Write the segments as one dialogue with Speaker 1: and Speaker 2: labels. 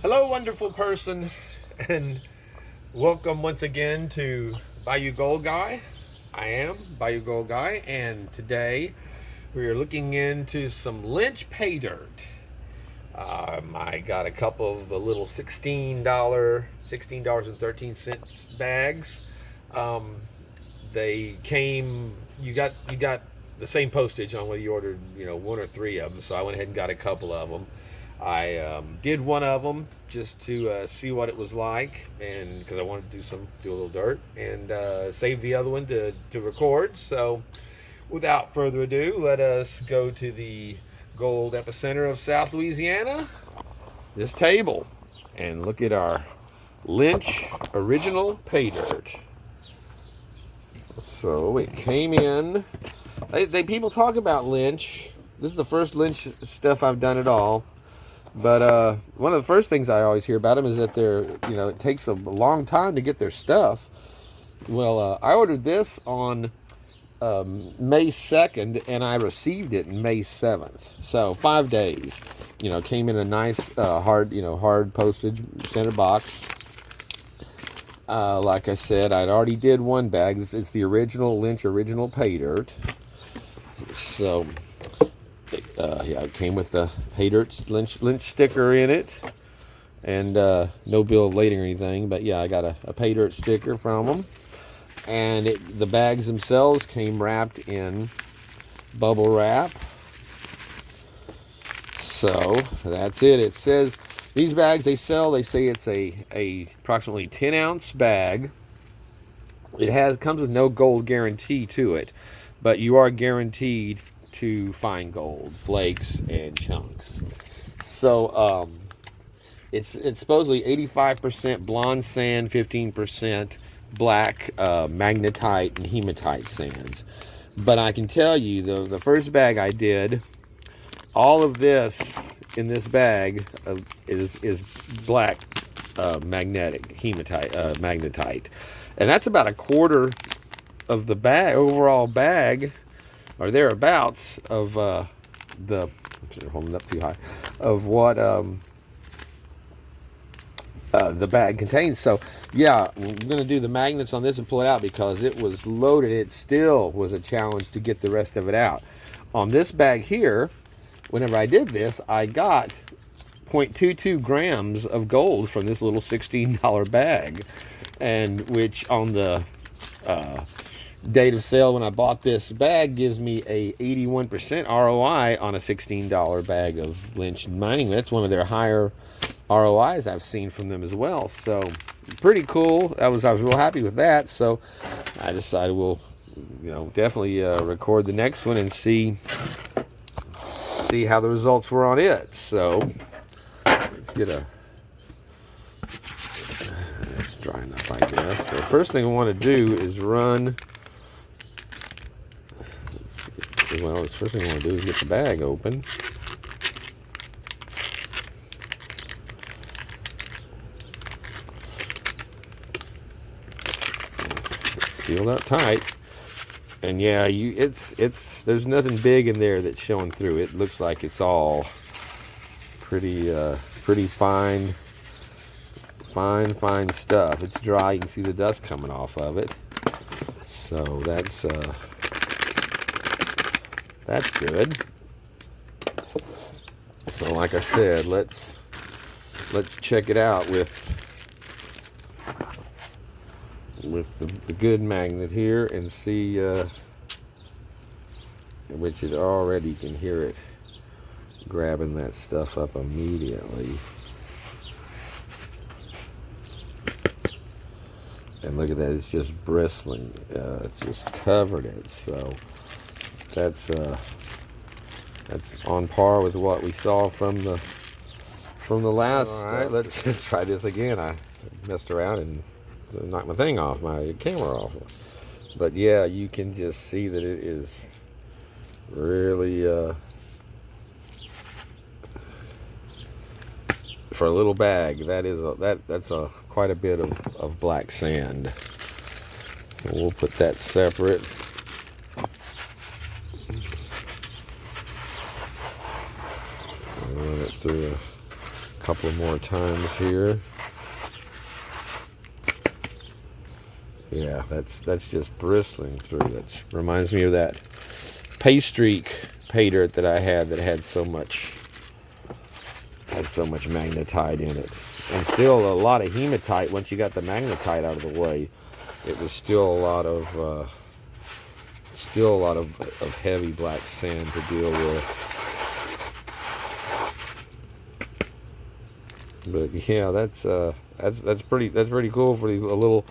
Speaker 1: Hello, wonderful person, and welcome once again to Bayou Gold Guy. I am Bayou Gold Guy, and today we are looking into some Lynch Paydirt. I got a couple of the little $16.13 bags. They came. You got the same postage on whether you ordered one or three of them. So I went ahead and got a couple of them. I did one of them just to see what it was like, and because I wanted to do a little dirt, and save the other one to record. So, without further ado, let us go to the gold epicenter of South Louisiana, this table, and look at our Lynch original pay dirt. So it came in. People talk about Lynch. This is the first Lynch stuff I've done at all. But one of the first things I always hear about them is that it takes a long time to get their stuff. Well, I ordered this on May 2nd, and I received it May 7th. So 5 days. Came in a nice hard postage center box. Like I said, I'd already did one bag. It's the original Lynch original Paydirt. So. It came with the Paydirt Lynch sticker in it, and no bill of lading or anything. But yeah, I got a Paydirt sticker from them, and the bags themselves came wrapped in bubble wrap. So that's it. It says these bags they sell. They say it's a approximately 10-ounce bag. It comes with no gold guarantee to it, but you are guaranteed to find gold flakes and chunks. So it's supposedly 85% blonde sand, 15% black magnetite and hematite sands. But I can tell you, the first bag I did, all of this in this bag is black magnetic hematite magnetite, and that's about a quarter of the overall bag, or thereabouts, of the holding up too high, of what the bag contains. So yeah, we're gonna do the magnets on this and pull it out because it was loaded. It still was a challenge to get the rest of it out. On this bag here, whenever I did this, I got 0.22 grams of gold from this little $16 bag, and which on the date of sale when I bought this bag gives me a 81% ROI on a $16 bag of Lynch Mining. That's one of their higher ROIs I've seen from them as well. So pretty cool. I was real happy with that. So I decided we'll definitely record the next one and see how the results were on it. So let's get it's dry enough, I guess. So the first thing I want to do is run. Well, the first thing I want to do is get the bag open. Sealed up tight. And yeah, there's nothing big in there that's showing through. It looks like it's all pretty fine stuff. It's dry. You can see the dust coming off of it. So that's good. So like I said, let's check it out with the good magnet here and see, which it already can hear it grabbing that stuff up immediately. And look at that, it's just bristling. It's just covered it. So that's on par with what we saw from the last. All right, let's try this again. I messed around and knocked my thing off, my camera off. But yeah, you can just see that it is really for a little bag. That's quite a bit of black sand. So we'll put that separate. Run it through a couple more times here. Yeah, that's just bristling through. That reminds me of that Paydirt pay dirt that I had that had so much magnetite in it, and still a lot of hematite. Once you got the magnetite out of the way, it was still a lot of heavy black sand to deal with. But yeah, that's pretty cool for a little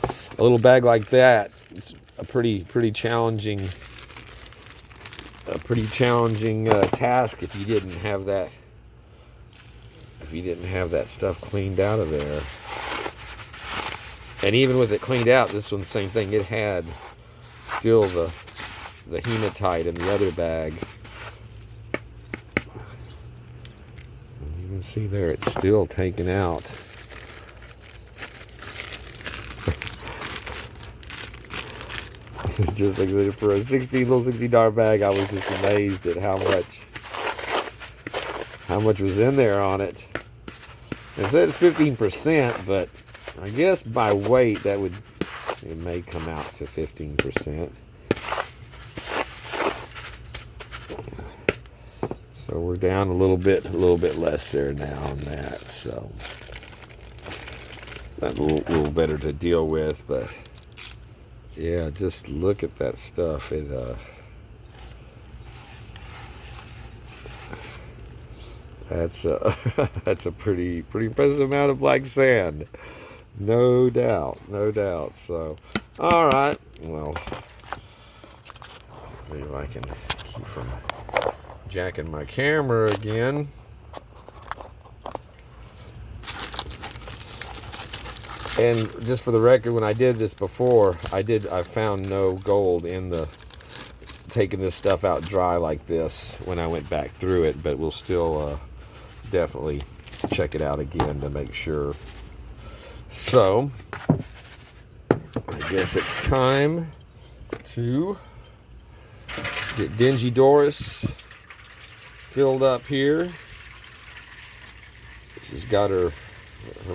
Speaker 1: bag like that. It's a pretty challenging task if you didn't have that stuff cleaned out of there. And even with it cleaned out, this one, same thing. It had still the hematite in the other bag. You can see there, it's still taken out. Just like for a $60 bag, I was just amazed at how much was in there on it. It said it's 15%, but I guess by weight it may come out to 15%. So we're down a little bit less there now on that. So that's a little better to deal with. But yeah, just look at that stuff. That's a pretty impressive amount of black sand. No doubt. So, all right. Well, see if I can keep from jacking my camera again. And just for the record, when I did this before, I found no gold in taking this stuff out dry like this when I went back through it, but we'll still definitely check it out again to make sure. So, I guess it's time to get Dingy Doris filled up here. She's got her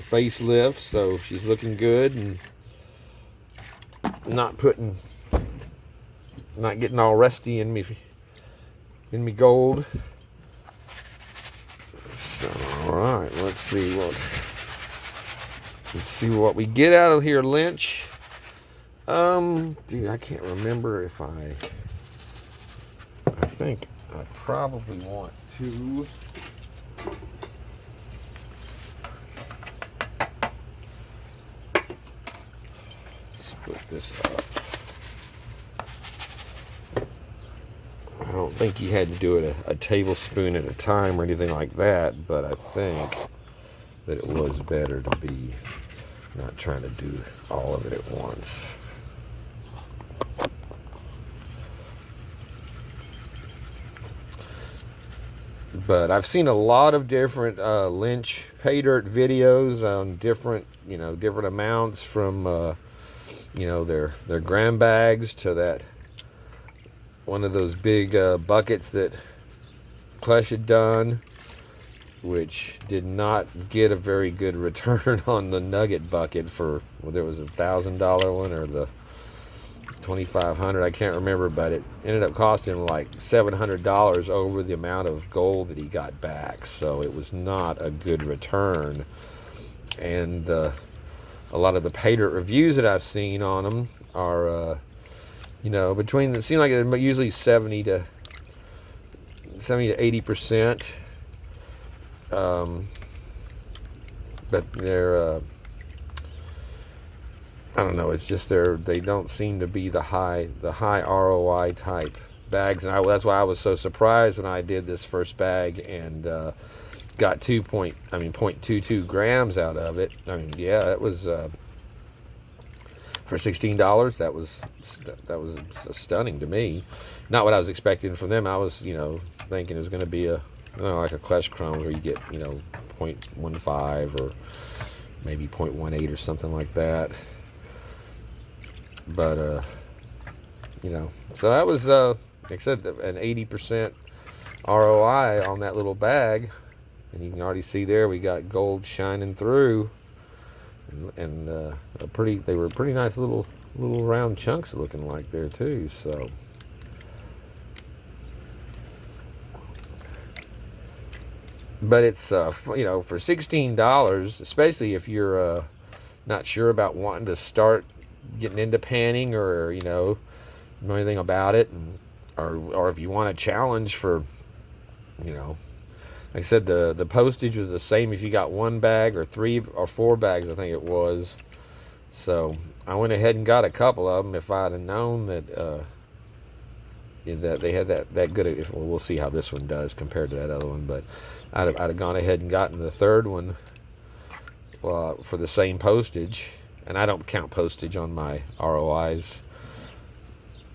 Speaker 1: facelift, so she's looking good and not getting all rusty in me gold. So, all right, let's see what we get out of here, Lynch. Dude, I can't remember if I think I probably want to split this up. I don't think you had to do it a tablespoon at a time or anything like that, but I think that it was better to be not trying to do all of it at once. But I've seen a lot of different Lynch Paydirt videos on different amounts, from their gram bags to that one of those big buckets that Klesh had done, which did not get a very good return on the nugget bucket for, there was $1,000 one or the $2,500, I can't remember, but it ended up costing him like $700 over the amount of gold that he got back. So it was not a good return. And a lot of the Paydirt reviews that I've seen on them are between, it seems like they're usually 70 to 80%. But they're I don't know, it's just they don't seem to be the high ROI type bags, and that's why I was so surprised when I did this first bag and got 0.22 grams out of it. I mean, yeah, it was for $16. That was stunning to me. Not what I was expecting from them. I was thinking it was going to be like a Klesh Chrome where you get 0.15 or maybe 0.18 or something like that. But so that was like I said, an 80% ROI on that little bag. And you can already see there we got gold shining through, and they were pretty nice little round chunks looking like there too. So but it's you know, for $16, especially if you're not sure about wanting to start getting into panning, or you know anything about it, and or if you want a challenge for, you know, like I said, the postage was the same if you got one bag or 3 or 4 bags, I think it was. So I went ahead and got a couple of them. If I'd have known that that they had that good, well, we'll see how this one does compared to that other one, but I'd have gone ahead and gotten the third one for the same postage. And I don't count postage on my ROIs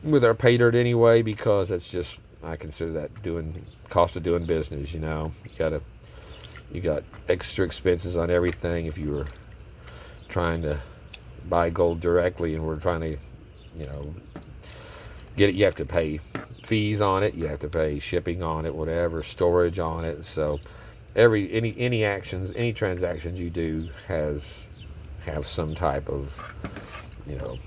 Speaker 1: with our Paydirt anyway, because that's just, I consider that cost of doing business. You know, you got extra expenses on everything. If you were trying to buy gold directly and we're trying to, you know, get it, you have to pay fees on it, you have to pay shipping on it, whatever, storage on it. So any transactions you do have some type of, you know,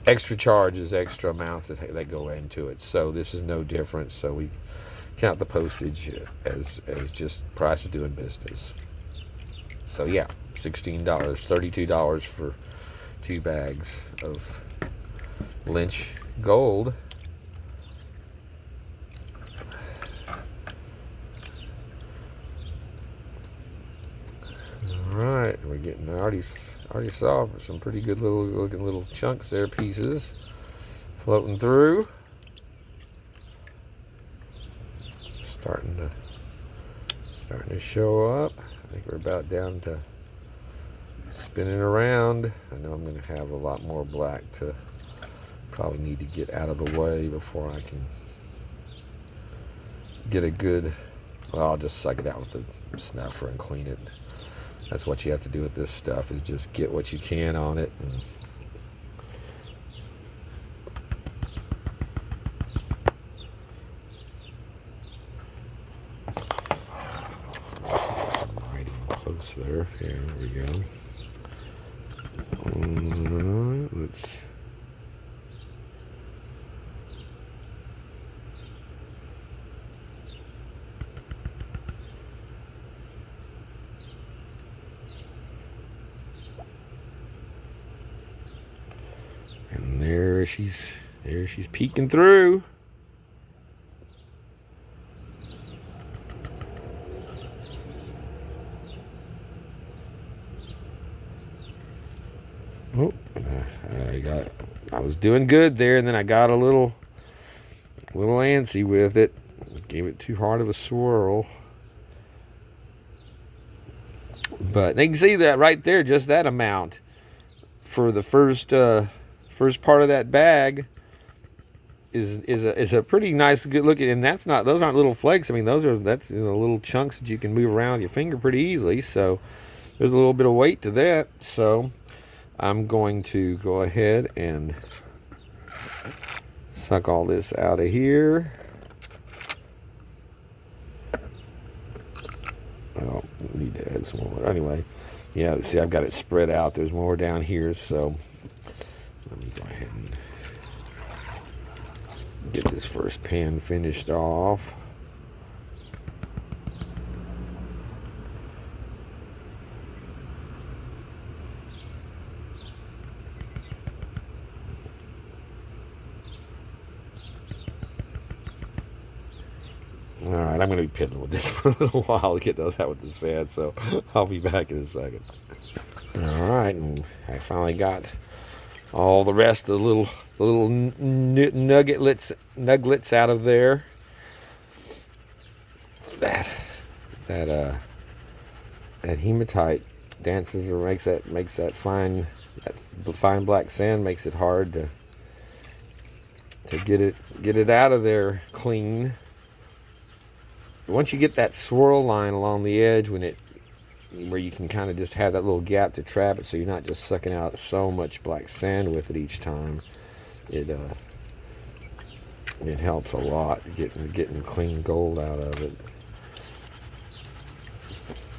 Speaker 1: extra charges, extra amounts that go into it. So this is no different. So we count the postage as just price of doing business. So yeah, $16, $32 for 2 bags of Lynch gold. All right, we're getting, I already saw some pretty good looking little chunks there, pieces floating through. Starting to show up. I think we're about down to spinning around. I know I'm going to have a lot more black to probably need to get out of the way before I can get a good, well, I'll just suck it out with the snuffer and clean it. That's what you have to do with this stuff, is just get what you can on it. And close there. Here we go. Let's. And there she's peeking through. Oh, I was doing good there, and then I got a little antsy with it. Gave it too hard of a swirl. But they can see that right there, just that amount for the first part of that bag is a pretty nice, good looking. And those aren't little flakes. I mean, that's you know, little chunks that you can move around with your finger pretty easily. So there's a little bit of weight to that. So I'm going to go ahead and suck all this out of here. Oh, need to add some more. Anyway, yeah, see, I've got it spread out. There's more down here, so let me go ahead and get this first pan finished off. All right, I'm going to be piddling with this for a little while to get those out with the sand, so I'll be back in a second. All right, and I finally got all the rest of the little nuggets out of there. That hematite dances, or makes that fine black sand, makes it hard to get it out of there clean. Once you get that swirl line along the edge, where you can kind of just have that little gap to trap it, so you're not just sucking out so much black sand with it each time, it helps a lot getting clean gold out of it.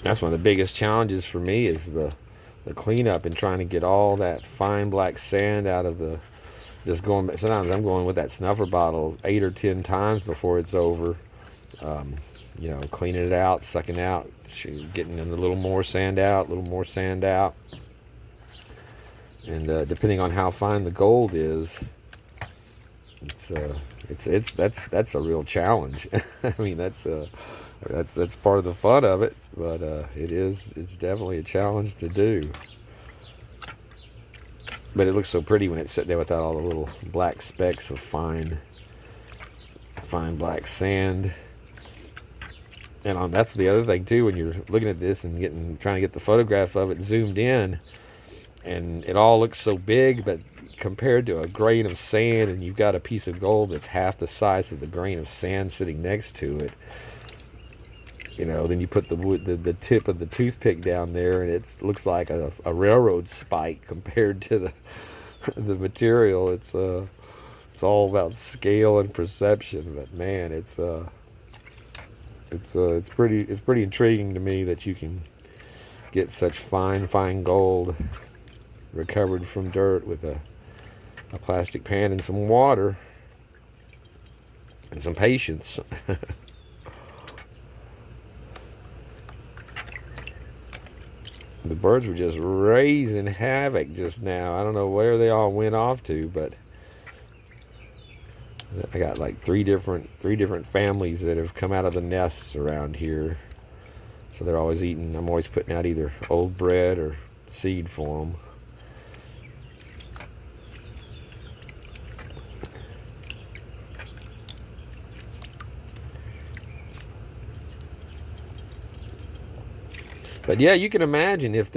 Speaker 1: That's one of the biggest challenges for me is the cleanup and trying to get all that fine black sand out of the, just going, sometimes I'm going with that snuffer bottle 8 or 10 times before it's over. You know, cleaning it out, sucking out, getting in a little more sand out, a little more sand out. And depending on how fine the gold is, that's a real challenge. I mean, that's part of the fun of it, but it's definitely a challenge to do. But it looks so pretty when it's sitting there without all the little black specks of fine black sand. And that's the other thing too, when you're looking at this and trying to get the photograph of it zoomed in, and it all looks so big, but compared to a grain of sand, and you've got a piece of gold that's half the size of the grain of sand sitting next to it, you know, then you put the tip of the toothpick down there, and it looks like a railroad spike compared to the material. It's all about scale and perception, but man, it's pretty intriguing to me that you can get such fine gold recovered from dirt with a plastic pan and some water and some patience. The birds were just raising havoc just now. I don't know where they all went off to, but I got like three different families that have come out of the nests around here. So they're always eating. I'm always putting out either old bread or seed for them. But yeah, you can imagine if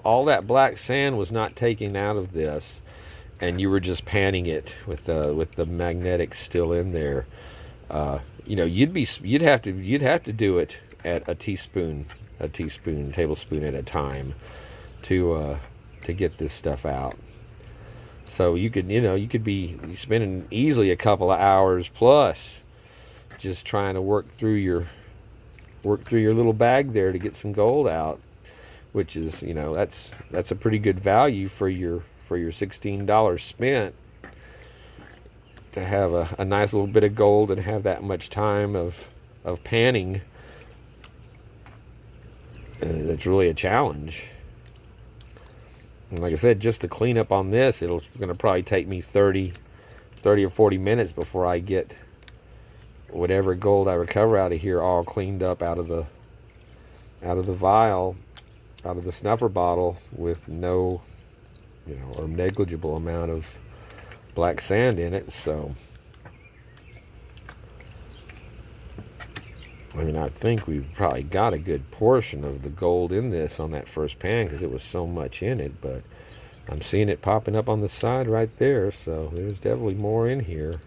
Speaker 1: all that black sand was not taken out of this, and you were just panning it with the magnetics still in there, you know, you'd have to do it at a tablespoon at a time to get this stuff out. So you could be spending easily a couple of hours plus just trying to work through your little bag there to get some gold out, which is, you know, that's a pretty good value for your $16 spent to have a nice little bit of gold and have that much time of panning. And it's really a challenge. And like I said, just the cleanup on this, it's going to probably take me 30 or 40 minutes before I get whatever gold I recover out of here all cleaned up out of the vial, out of the snuffer bottle, with no, you know, or negligible amount of black sand in it. So I mean, I think we've probably got a good portion of the gold in this on that first pan because it was so much in it, but I'm seeing it popping up on the side right there, so there's definitely more in here.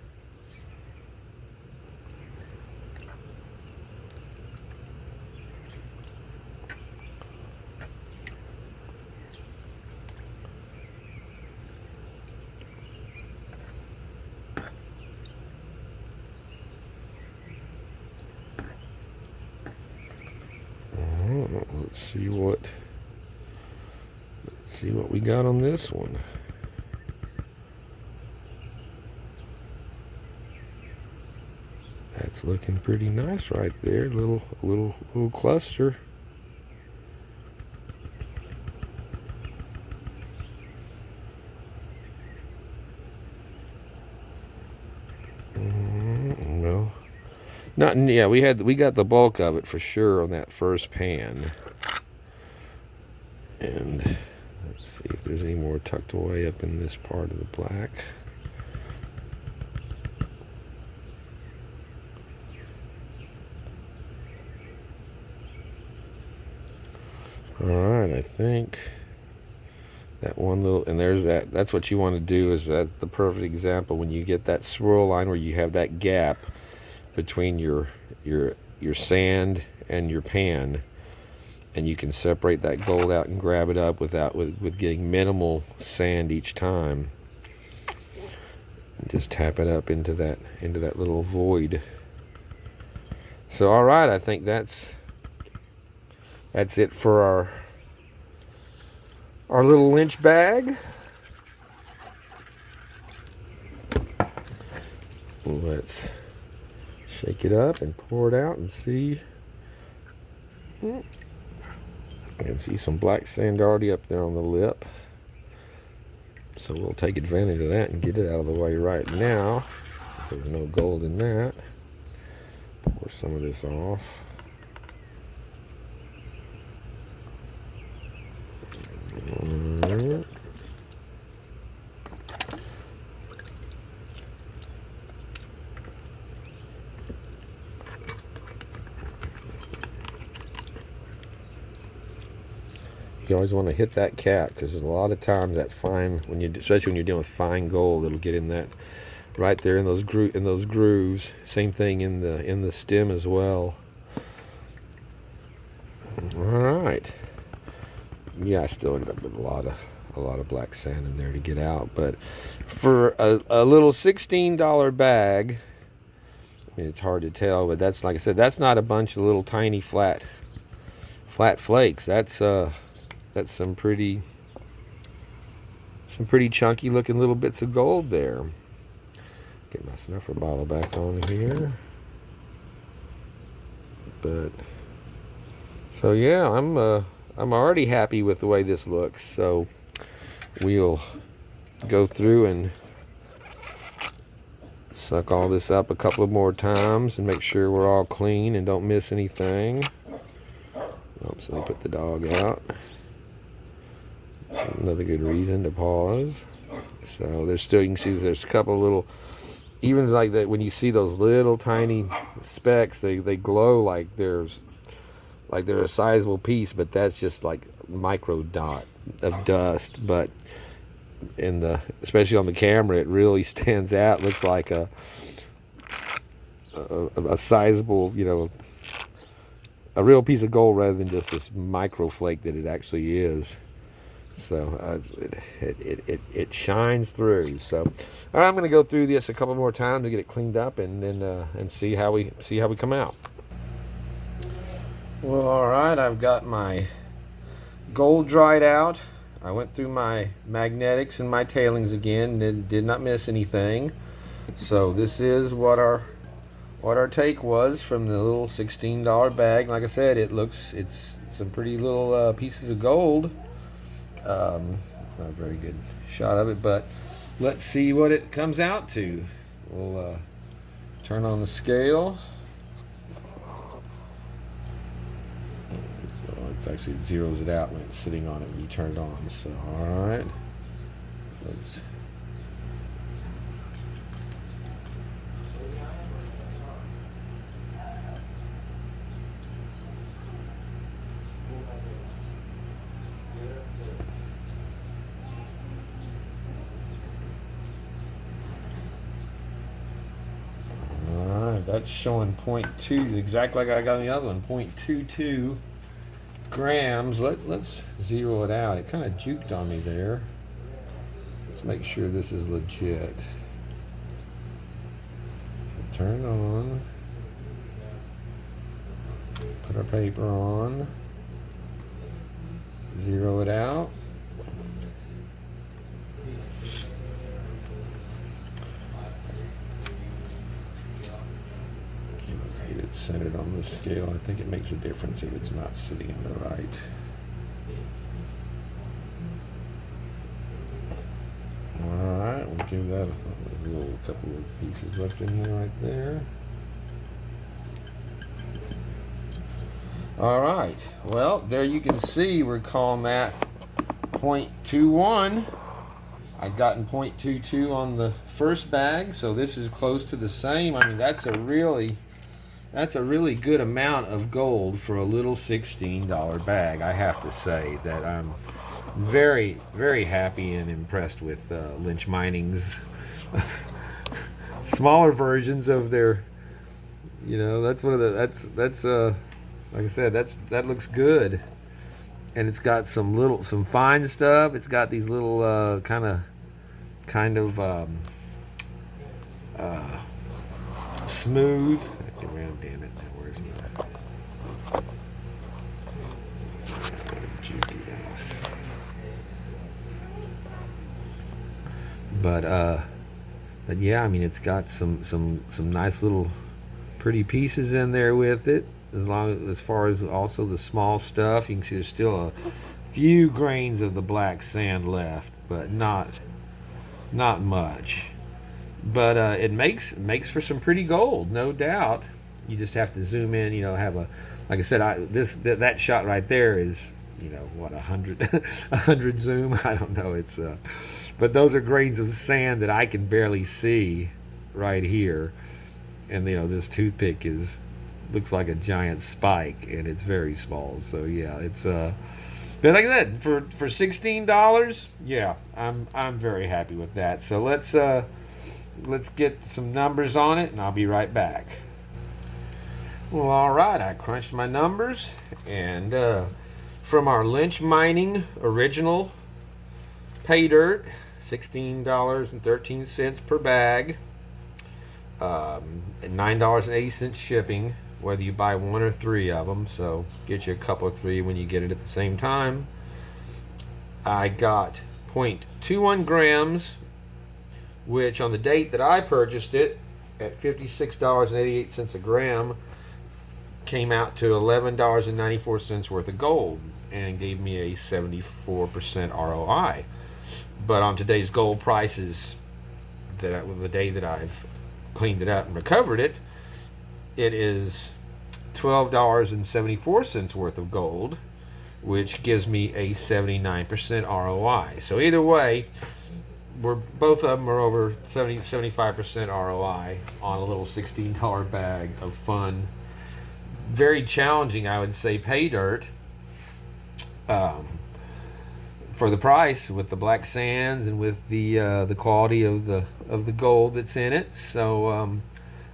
Speaker 1: Let's see what we got on this one. That's looking pretty nice right there. Little cluster. No. Yeah, we got the bulk of it for sure on that first pan. And let's see if there's any more tucked away up in this part of the black. Alright, I think that one little, and there's that's what you want to do, is that's the perfect example when you get that swirl line where you have that gap between your sand and your pan, and you can separate that gold out and grab it up with getting minimal sand each time. And just tap it up into that little void. So all right, I think that's that's it for our little Lynch bag. Let's shake it up and pour it out and see. I can see some black sand already up there on the lip. So we'll take advantage of that and get it out of the way right now. So there's no gold in that. Pour some of this off. You always want to hit that cap because there's a lot of times that fine, especially when you're dealing with fine gold, it'll get in that right there in those grooves. Same thing in the stem as well. All right. Yeah, I still end up with a lot of black sand in there to get out, but for a little $16 bag, I mean, it's hard to tell, but that's, like I said, that's not a bunch of little tiny flat flakes. That's some pretty chunky looking little bits of gold there. Get my snuffer bottle back on here. But so yeah, I'm already happy with the way this looks. So we'll go through and suck all this up a couple of more times and make sure we're all clean and don't miss anything. Oops, let me put the dog out. Another good reason to pause. So there's still, you can see there's a couple of little, even like that, when you see those little tiny specks, they glow like they're a sizable piece, but that's just like micro dot of dust. But especially on the camera, it really stands out. Looks like a sizable, a real piece of gold rather than just this micro flake that it actually is. So it shines through. So all right, I'm going to go through this a couple more times to get it cleaned up, and then and see how we come out. Well, all right, I've got my gold dried out. I went through my magnetics and my tailings again, and did not miss anything. So this is what our take was from the little $16 bag. Like I said, it's some pretty little pieces of gold. It's not a very good shot of it, but let's see what it comes out to. We'll turn on the scale. It actually zeroes it out when it's sitting on it when you turn it on. So all right, let's. That's showing 0.2, exactly like I got on the other one, 0.22 grams. Let's zero it out. It kind of juked on me there. Let's make sure this is legit. Turn it on. Put our paper on. Zero it out. Get it centered on the scale. I think it makes a difference if it's not sitting in the right. All right, we'll give that a couple of pieces left in here right there. All right, well, there you can see we're calling that 0.21. I'd gotten 0.22 on the first bag, so this is close to the same. I mean, that's a really good amount of gold for a little $16 bag. I have to say that I'm very, very happy and impressed with Lynch Mining's smaller versions of their, that's one of the, that's like I said, that looks good. And it's got some fine stuff. It's got these little kind of smooth. Damn it! Where's But yeah, I mean, it's got some nice little pretty pieces in there with it. As far as also the small stuff, you can see there's still a few grains of the black sand left, but not much. But it makes for some pretty gold, no doubt. You just have to zoom in. Have a, like I said, that shot right there is, what, 100 100 zoom. I don't know. But those are grains of sand that I can barely see right here, and this toothpick looks like a giant spike, and it's very small. So yeah, it's but like I said, for $16, yeah, I'm very happy with that. So let's get some numbers on it, and I'll be right back. Well, all right, I crunched my numbers, and from our Lynch Mining original Paydirt, $16.13 per bag, and $9.80 shipping, whether you buy one or three of them. So get you a couple of three when you get it at the same time. I got 0.21 grams, which on the date that I purchased it at $56.88 a gram came out to $11.94 worth of gold and gave me a 74% ROI. But on today's gold prices, the day that I've cleaned it up and recovered it, it is $12.74 worth of gold, which gives me a 79% ROI. So either way, both of them are over 75% ROI on a little $16 bag of fun, very challenging, I would say, pay dirt. For the price, with the black sands and with the quality of the gold that's in it. So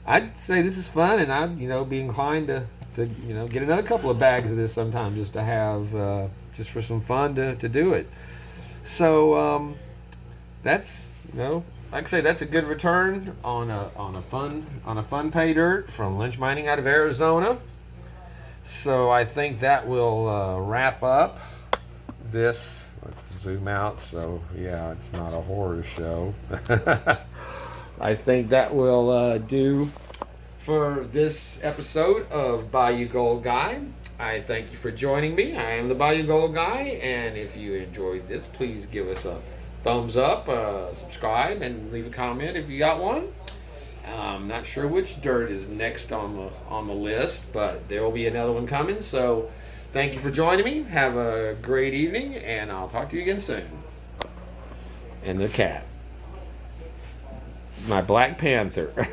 Speaker 1: I'd say this is fun, and I'd be inclined to get another couple of bags of this sometime, just to have just for some fun to do it. So that's like I say, that's a good return on a fun pay dirt from Lynch Mining out of Arizona. So I think that will wrap up this. Let's zoom out, so yeah, it's not a horror show. I think that will do for this episode of Bayou Gold Guy. I thank you for joining me. I am the Bayou Gold Guy, and if you enjoyed this, please give us a thumbs up, subscribe, and leave a comment if you got one. I'm not sure which dirt is next on the list, but there will be another one coming. So thank you for joining me. Have a great evening, and I'll talk to you again soon. And the cat, my Black Panther.